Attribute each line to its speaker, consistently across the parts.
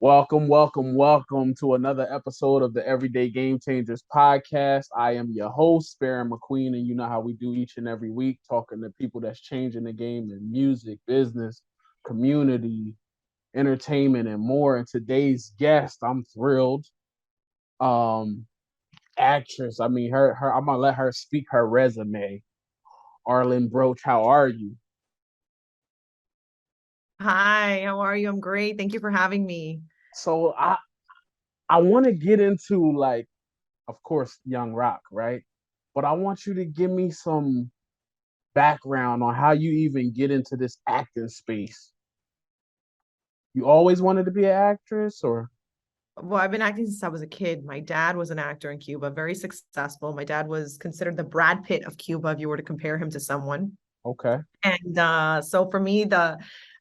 Speaker 1: Welcome to another episode of the Everyday Game Changers podcast. I am your host, Baron McQueen, and you know how we do each and every week, talking to people that's changing the game in music, business, community, entertainment, and more. And today's guest, I'm thrilled. Um, Actress. I mean, her. I'm gonna let her speak her resume. Arlyn Broche, how are you?
Speaker 2: Hi, how are you? I'm great. Thank you for having me.
Speaker 1: So I want to get into like, of course, Young Rock, right? But I want you to give me some background on how you even get into this acting space. You always wanted to be an actress, or
Speaker 2: Well, I've been acting since I was a kid. My dad was an actor in Cuba, very successful. My dad was considered the Brad Pitt of Cuba, if you were to compare him to someone.
Speaker 1: okay,
Speaker 2: And so for me, the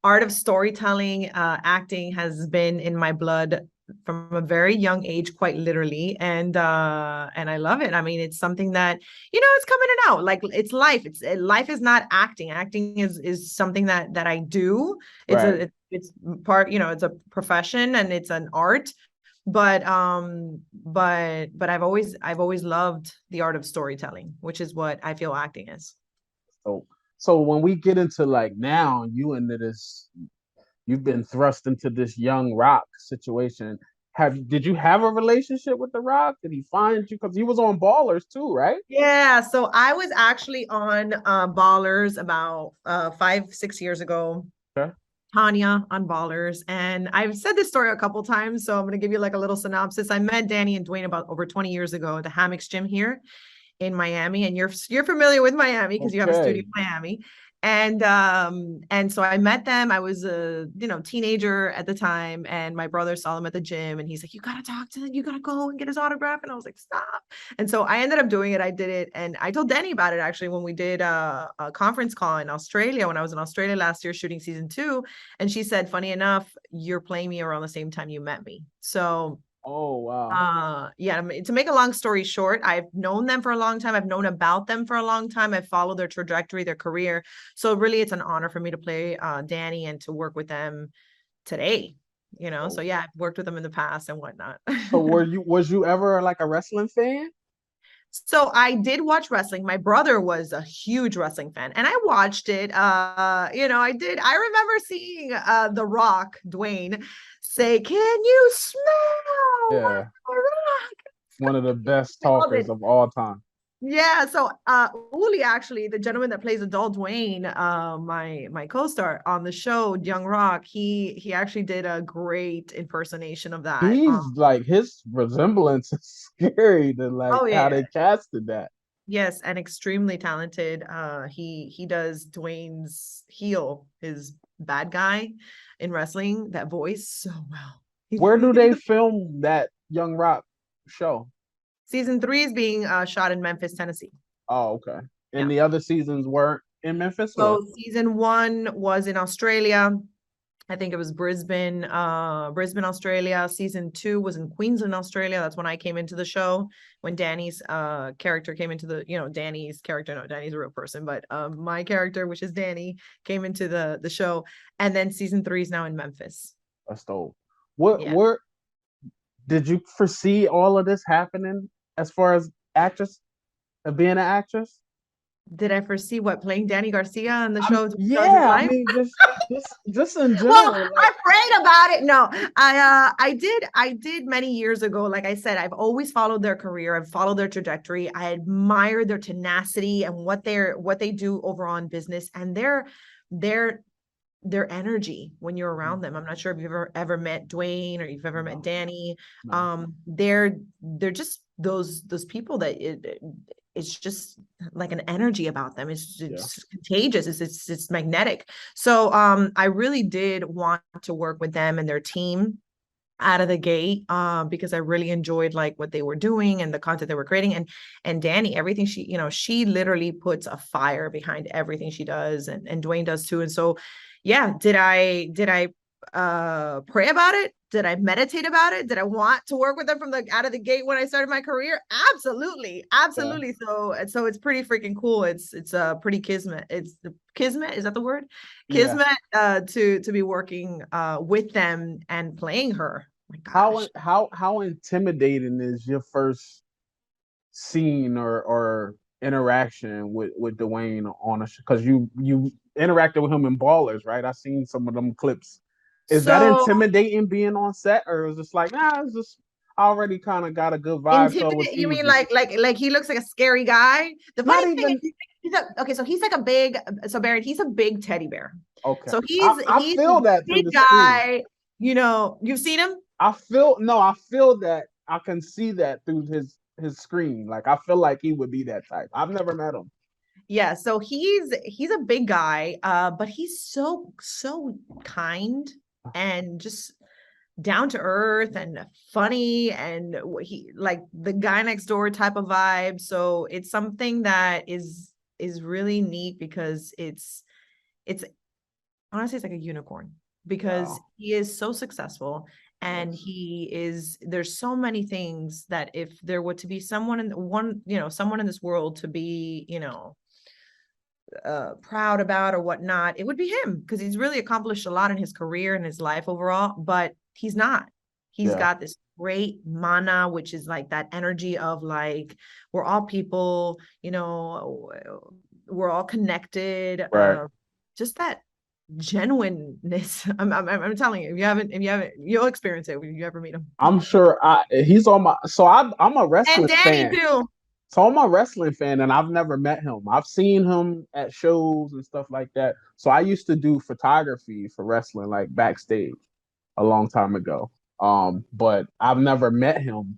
Speaker 2: art of storytelling, acting has been in my blood from a very young age, quite literally. And I love it. I mean, it's something that, it's coming in out. Like it's life. Life is not acting. Acting is something that I do. It's
Speaker 1: right?
Speaker 2: it's part, it's a profession and it's an art. But I've always loved the art of storytelling, which is what I feel acting is.
Speaker 1: So so when we get into like now, you've been thrust into this Young Rock situation. Did you have a relationship with The Rock? Did he find you? Because he was on Ballers too, right?
Speaker 2: Yeah, so I was actually on Ballers about 5, 6 years ago.
Speaker 1: Okay.
Speaker 2: Tonya on Ballers, and I've said this story a couple times, so I'm gonna give you like a little synopsis. I met Danny and Dwayne about over 20 years ago at the Hammocks Gym here in Miami, and you're familiar with Miami because you have a studio
Speaker 1: Okay.
Speaker 2: in Miami. And so I met them. I was a teenager at the time, and my brother saw them at the gym, and he's like, "You gotta talk to them. You gotta go and get his autograph." And I was like, "Stop!" And so I ended up doing it. I did it, and I told Danny about it actually when we did a conference call in Australia when I was in Australia last year shooting season 2, and she said, "Funny enough, you're playing me around the same time you met me." So
Speaker 1: Oh wow.
Speaker 2: yeah, to make a long story short, I've known them for a long time. I've known about them for a long time. I've followed their trajectory, their career. So really it's an honor for me to play Danny and to work with them today. So
Speaker 1: So
Speaker 2: yeah, I've worked with them in the past and whatnot.
Speaker 1: so was you ever like a wrestling fan?
Speaker 2: So I did watch wrestling. My brother was a huge wrestling fan, and I watched it. I did. I remember seeing The Rock, Dwayne, say, "Can you smell what
Speaker 1: Yeah,
Speaker 2: the Rock?"
Speaker 1: one of the best
Speaker 2: I love
Speaker 1: talkers
Speaker 2: it.
Speaker 1: of all time.
Speaker 2: Yeah, so Uli, actually, the gentleman that plays adult Dwayne, my co-star on the show, Young Rock, he actually did a great impersonation of that.
Speaker 1: He's like his resemblance is scary to like
Speaker 2: Oh
Speaker 1: how
Speaker 2: yeah,
Speaker 1: they casted that.
Speaker 2: yes, and extremely talented. He does Dwayne's heel, his bad guy in wrestling, that voice so well.
Speaker 1: Where do they film that Young Rock show?
Speaker 2: Season 3 is being shot in Memphis, Tennessee.
Speaker 1: Oh, okay. And
Speaker 2: Yeah.
Speaker 1: the other seasons weren't in Memphis, or
Speaker 2: So season 1 was in Australia. I think it was Brisbane, Australia. Season 2 was in Queensland, Australia. That's when I came into the show. When Danny's character came into Danny's character, no, Danny's a real person, but my character, which is Danny, came into the show. And then season 3 is now in Memphis.
Speaker 1: that's dope. What
Speaker 2: Yeah.
Speaker 1: where did you foresee all of this happening as far as actress being an actress?
Speaker 2: Did I foresee what playing Danny Garcia on the
Speaker 1: I'm
Speaker 2: show of his
Speaker 1: yeah, I
Speaker 2: life?
Speaker 1: mean just in
Speaker 2: Well,
Speaker 1: general, like
Speaker 2: I prayed about it. No, I did many years ago. Like I said, I've always followed their career. I've followed their trajectory. I admire their tenacity and what they do over on business and their their energy when you're around them. I'm not sure if you've ever met Dwayne or you've ever met
Speaker 1: no,
Speaker 2: Danny.
Speaker 1: no.
Speaker 2: They're just those people that it's just like an energy about them.
Speaker 1: Yeah.
Speaker 2: It's contagious. It's magnetic. So I really did want to work with them and their team out of the gate because I really enjoyed like what they were doing and the content they were creating. And Danny, everything she literally puts a fire behind everything she does, and Dwayne does too. And so yeah, did I pray about it? Did I meditate about it? Did I want to work with them from the out of the gate when I started my career? Absolutely.
Speaker 1: Yeah.
Speaker 2: So it's pretty freaking cool. It's pretty kismet. It's the kismet, is that the word?
Speaker 1: Yeah.
Speaker 2: Kismet to be working with them and playing her. My
Speaker 1: How
Speaker 2: gosh.
Speaker 1: how intimidating is your first scene or interaction with Dwayne on a show? Because you interacted with him in Ballers, right? I seen some of them clips. Is that
Speaker 2: So
Speaker 1: intimidating being on set, or is it just like, it's just I already kind of got a good vibe, so it was
Speaker 2: intimidate, you mean
Speaker 1: easy.
Speaker 2: like he looks like a scary guy? The
Speaker 1: Not
Speaker 2: funny thing
Speaker 1: even
Speaker 2: is okay, so he's like a big, so Baron, he's a big teddy bear.
Speaker 1: okay.
Speaker 2: So
Speaker 1: I
Speaker 2: he's
Speaker 1: feel
Speaker 2: a
Speaker 1: that through
Speaker 2: big
Speaker 1: the screen.
Speaker 2: guy, you know, you've seen him?
Speaker 1: I feel no, I feel that I can see that through his screen. Like I feel like he would be that type. I've never met him.
Speaker 2: Yeah, so he's a big guy, but he's so kind and just down to earth and funny, and he like the guy next door type of vibe. So it's something that is really neat because it's honestly, it's like a unicorn because
Speaker 1: Wow.
Speaker 2: he is so successful, and
Speaker 1: Yes.
Speaker 2: there's so many things that if there were to be someone in one, someone in this world to be, proud about or whatnot, it would be him because he's really accomplished a lot in his career and his life overall, but he's not. He's
Speaker 1: Yeah.
Speaker 2: got this great mana, which is like that energy of like, we're all people, we're all connected.
Speaker 1: Right.
Speaker 2: Just that genuineness. I'm telling you, if you haven't, you'll experience it when you ever meet him.
Speaker 1: I'm sure he's on my so I'm a
Speaker 2: And
Speaker 1: wrestling
Speaker 2: Danny
Speaker 1: fan.
Speaker 2: too.
Speaker 1: So I'm a wrestling fan and I've never met him. I've seen him at shows and stuff like that. So I used to do photography for wrestling like backstage a long time ago. But I've never met him.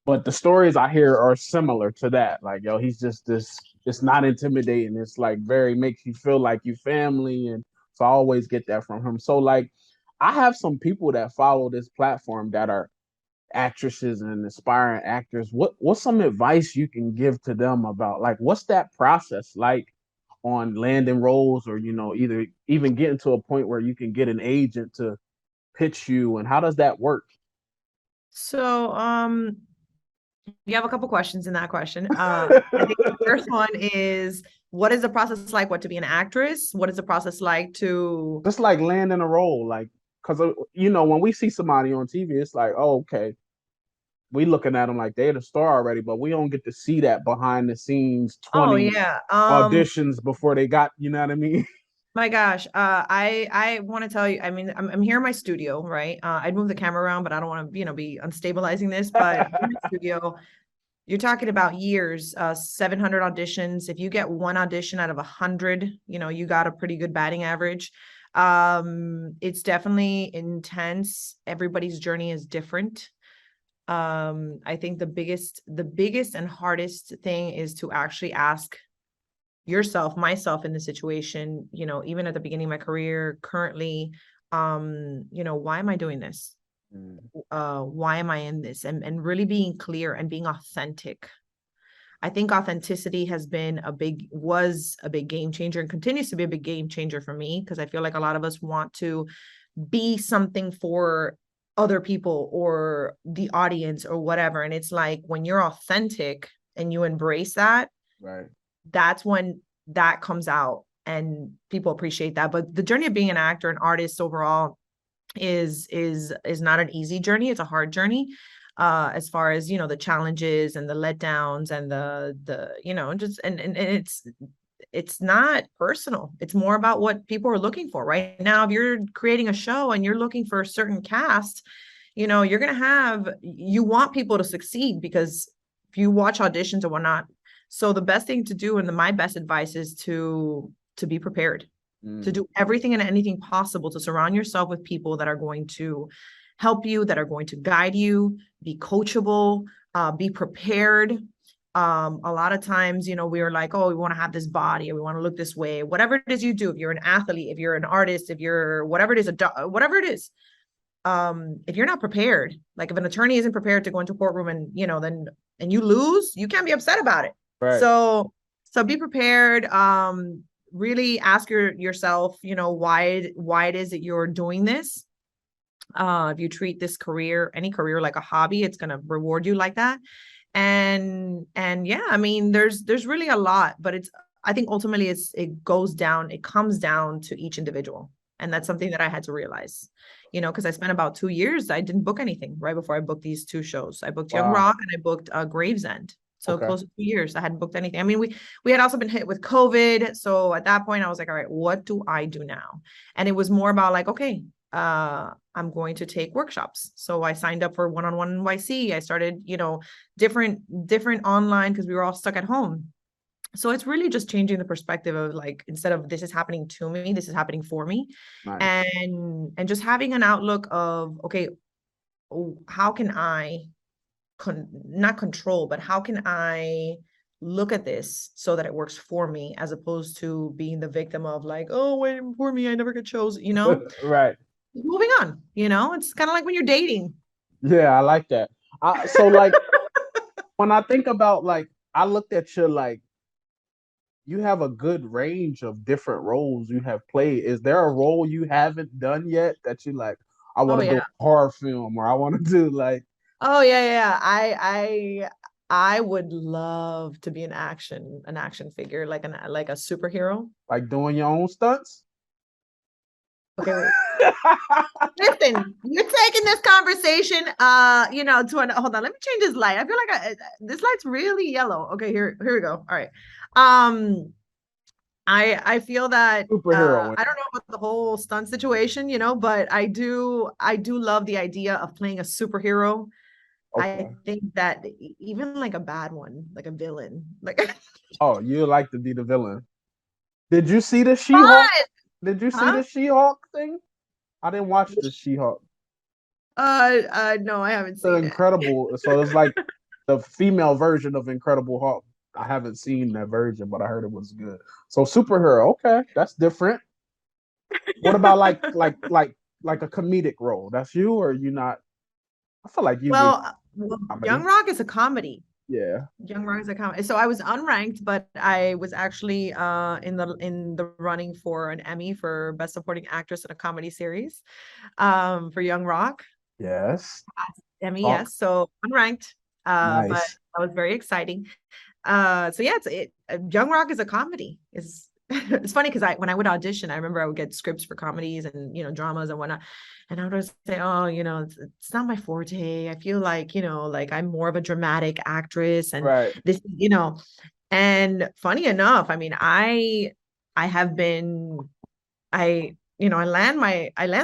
Speaker 1: But the stories I hear are similar to that. Like, yo, he's just this it's not intimidating. It's like very makes you feel like you family. And so I always get that from him. So like I have some people that follow this platform that are actresses and aspiring actors. What's some advice you can give to them about like what's that process like on landing roles, or either even getting to a point where you can get an agent to pitch you, and how does that work?
Speaker 2: So, you have a couple questions in that question. I think the first one is, what is the process like? What, to be an actress? What is the process like to?
Speaker 1: Just like landing a role, like because when we see somebody on TV, it's like, oh, okay, we looking at them like they're the star already, but we don't get to see that behind the scenes
Speaker 2: Oh
Speaker 1: 20
Speaker 2: yeah.
Speaker 1: auditions before they got, you know what I mean?
Speaker 2: My gosh. I want to tell you. I mean, I'm here in my studio, right? I'd move the camera around, but I don't want to, be unstabilizing this. But in my studio, you're talking about years, 700 auditions. If you get one audition out of 100, you got a pretty good batting average. It's definitely intense. Everybody's journey is different. I think the biggest and hardest thing is to actually ask yourself, myself in the situation, even at the beginning of my career, currently, why am I doing this?
Speaker 1: Mm,
Speaker 2: Why am I in this? And really being clear and being authentic. I think authenticity was a big game changer and continues to be a big game changer for me, because I feel like a lot of us want to be something for other people or the audience or whatever. And it's like, when you're authentic and you embrace that,
Speaker 1: right.
Speaker 2: that's when that comes out and people appreciate that. But the journey of being an actor and artist overall is not an easy journey. It's a hard journey, as far as the challenges and the letdowns and the just and it's not personal. It's more about what people are looking for right now. If you're creating a show and you're looking for a certain cast, you want people to succeed, because if you watch auditions and whatnot. So the best thing to do, and my best advice, is to be prepared, to
Speaker 1: Mm,
Speaker 2: do everything and anything possible to surround yourself with people that are going to help you, that are going to guide you, be coachable, be prepared. A lot of times, we are like, oh, we want to have this body, or we want to look this way, whatever it is you do. If you're an athlete, if you're an artist, if you're whatever it is, whatever it is, if you're not prepared, like if an attorney isn't prepared to go into a courtroom and, then, and you lose, you can't be upset about it.
Speaker 1: right.
Speaker 2: So be prepared. Really ask yourself, why it is that you're doing this. If you treat this career, any career, like a hobby, it's going to reward you like that. And yeah, I mean, there's really a lot, but I think ultimately it comes down to each individual. And that's something that I had to realize, because I spent about 2 years. I didn't book anything right before I booked these two shows. I booked Young
Speaker 1: Wow.
Speaker 2: Rock and I booked Gravesend. So
Speaker 1: Okay.
Speaker 2: close to 2 years, I hadn't booked anything. I mean, we had also been hit with COVID. So at that point, I was like, all right, what do I do now? And it was more about like, okay, I'm going to take workshops. So I signed up for one-on-one NYC. I started, different online because we were all stuck at home. So it's really just changing the perspective of like, instead of this is happening to me, this is happening for me.
Speaker 1: Nice.
Speaker 2: And just having an outlook of, okay, how can I not control, but how can I look at this so that it works for me, as opposed to being the victim of like, oh, wait, for me, I never get chosen,
Speaker 1: Right.
Speaker 2: moving on. It's kind of like when you're dating.
Speaker 1: Yeah, I like that. So like when I think about like I looked at you like you have a good range of different roles you have played. Is there a role you haven't done yet that you like, I want
Speaker 2: Oh
Speaker 1: to do
Speaker 2: yeah.
Speaker 1: a horror film or I want to do like
Speaker 2: Oh yeah. I would love to be an action figure, like a superhero.
Speaker 1: doing your own stunts?
Speaker 2: Okay, wait. Listen, you're taking this conversation, hold on. Let me change this light. I feel like this light's really yellow. Okay, here we go. All right. Um, I feel that
Speaker 1: Superhero.
Speaker 2: I don't know about the whole stunt situation, but I do love the idea of playing a superhero. I
Speaker 1: Okay.
Speaker 2: think that even like a bad one, like a villain, like
Speaker 1: Oh, you like to be the villain. Did you see the She-Hulk?
Speaker 2: fun,
Speaker 1: Did you see
Speaker 2: huh?
Speaker 1: the She-Hulk thing? I didn't watch the She-Hulk.
Speaker 2: No, I haven't
Speaker 1: The
Speaker 2: seen it.
Speaker 1: Incredible. So it's like the female version of Incredible Hulk. I haven't seen that version, but I heard it was good. So superhero, okay, that's different. What about like a comedic role? That's you or you not? I feel like you be
Speaker 2: Well, Young
Speaker 1: comedy.
Speaker 2: Rock is a comedy.
Speaker 1: Yeah.
Speaker 2: Young Rock is a comedy. So I was unranked, but I was actually in the running for an Emmy for Best Supporting Actress in a Comedy Series, for Young Rock.
Speaker 1: Yes.
Speaker 2: Emmy,
Speaker 1: Talk.
Speaker 2: yes. So unranked, but
Speaker 1: Nice.
Speaker 2: that was very exciting. So yeah, Young Rock is a comedy. Is it's funny because when I would audition, I remember I would get scripts for comedies and dramas and whatnot, and I would say, oh, it's not my forte. I feel like like I'm more of a dramatic actress, and
Speaker 1: Right.
Speaker 2: this. And funny enough, I mean, I have been I land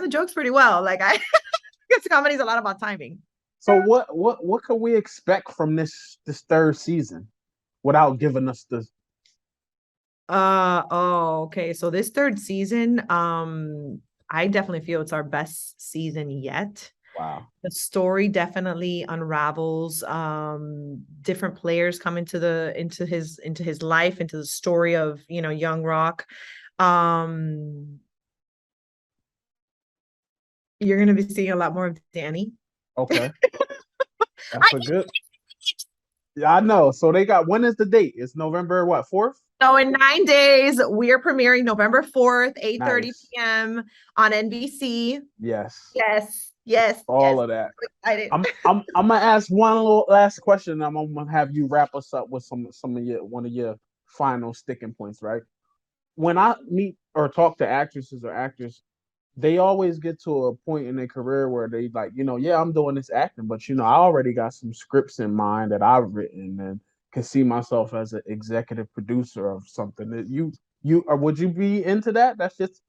Speaker 2: the jokes pretty well. Like I guess comedy is a lot about timing.
Speaker 1: So what can we expect from this third season without giving us the
Speaker 2: Okay. So this third season, I definitely feel it's our best season yet.
Speaker 1: wow.
Speaker 2: The story definitely unravels. Different players come into his life, into the story of, young Rock. Um, you're gonna be seeing a lot more of Danny.
Speaker 1: Okay.
Speaker 2: I
Speaker 1: That's a good. Yeah, I know. So they got when is the date? It's November what, 4th?
Speaker 2: So in 9 days, we are premiering November 4th, 8:30
Speaker 1: Nice.
Speaker 2: p.m. on NBC.
Speaker 1: Yes.
Speaker 2: Yes, yes, yes.
Speaker 1: All of that.
Speaker 2: So excited.
Speaker 1: I'm gonna ask one little last question. I'm gonna have you wrap us up with some of your one of your final sticking points, right? When I meet or talk to actresses or actors, they always get to a point in their career where they like, yeah, I'm doing this acting, but I already got some scripts in mind that I've written and can see myself as an executive producer of something. That you or would you be into that? That's just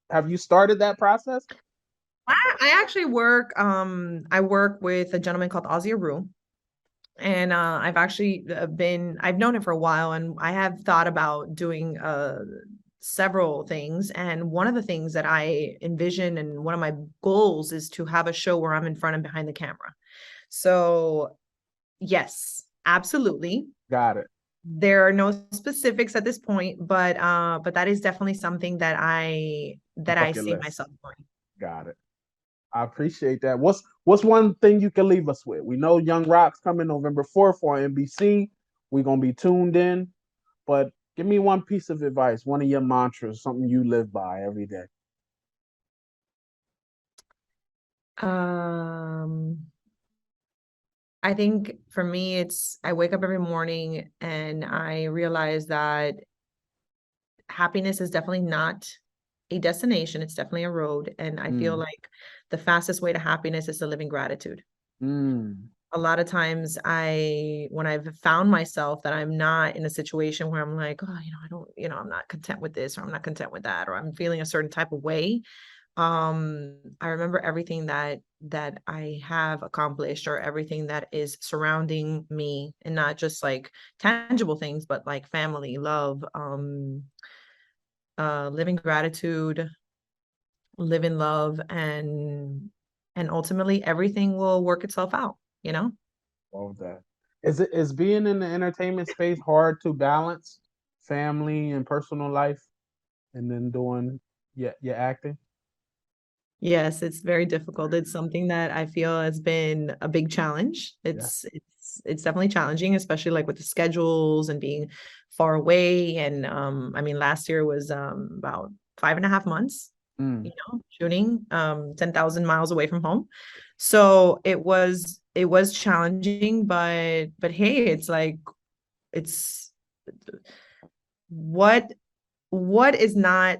Speaker 1: have you started that process?
Speaker 2: I actually work with a gentleman called Ozzy Rue. And I've actually I've known him for a while, and I have thought about doing several things. And one of the things that I envision and one of my goals is to have a show where I'm in front and behind the camera. So yes, absolutely.
Speaker 1: Got it.
Speaker 2: There are no specifics at this point, but that is definitely something that I
Speaker 1: Bucket
Speaker 2: see
Speaker 1: list.
Speaker 2: myself doing.
Speaker 1: Got it. I appreciate that. What's one thing you can leave us with? We know Young Rock's coming November 4th on NBC. We're gonna be tuned in. But give me one piece of advice, one of your mantras, something you live by every day.
Speaker 2: I think for me, I wake up every morning and I realize that happiness is definitely not a destination. It's definitely a road. And I feel like the fastest way to happiness is to live in gratitude. A lot of times when I've found myself that I'm not in a situation where I'm like, oh, I'm not content with this, or I'm not content with that, or I'm feeling a certain type of way. I remember everything that I have accomplished, or everything that is surrounding me, and not just like tangible things, but like family, love, living gratitude, live in love, and ultimately everything will work itself out,
Speaker 1: All of that. Is being in the entertainment space hard to balance family and personal life and then doing your acting?
Speaker 2: Yes, it's very difficult. It's something that I feel has been a big challenge. It's definitely challenging, especially like with the schedules and being far away. And I mean, last year was about 5.5 months, shooting 10,000 miles away from home. So it was challenging, but hey, it's like it's what is not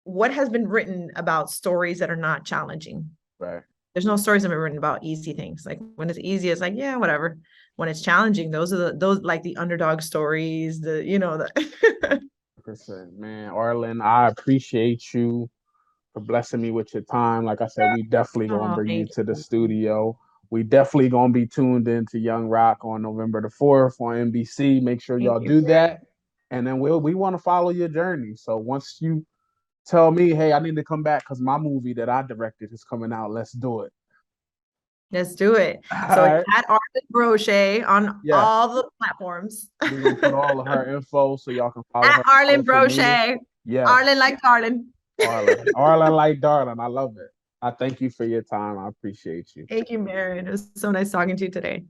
Speaker 2: what has been written about stories that are not challenging.
Speaker 1: Right.
Speaker 2: There's no stories that have been written about easy things. Like when it's easy, it's like, yeah, whatever. When it's challenging, those are those like the underdog stories, the.
Speaker 1: 100%. Man, Arlyn, I appreciate you for blessing me with your time. Like I said, we definitely gonna
Speaker 2: Oh,
Speaker 1: bring you
Speaker 2: thank
Speaker 1: to the
Speaker 2: you.
Speaker 1: studio. We definitely gonna be tuned into Young Rock on November the 4th on NBC. Make sure
Speaker 2: Thank
Speaker 1: y'all
Speaker 2: you.
Speaker 1: do that. And then we want to follow your journey. So once you tell me, hey, I need to come back because my movie that I directed is coming out, let's do it.
Speaker 2: Let's do it.
Speaker 1: All
Speaker 2: So it's
Speaker 1: right.
Speaker 2: at Arlyn Broche on
Speaker 1: Yes.
Speaker 2: all the platforms.
Speaker 1: We're gonna put all of her info so y'all can follow
Speaker 2: At
Speaker 1: her on
Speaker 2: Arlyn
Speaker 1: social media.
Speaker 2: Broche.
Speaker 1: Yes.
Speaker 2: Arlyn like darling.
Speaker 1: Arlyn. Arlyn like darling. I love it. I thank you for your time. I appreciate you.
Speaker 2: Thank you, Marion. It was so nice talking to you today.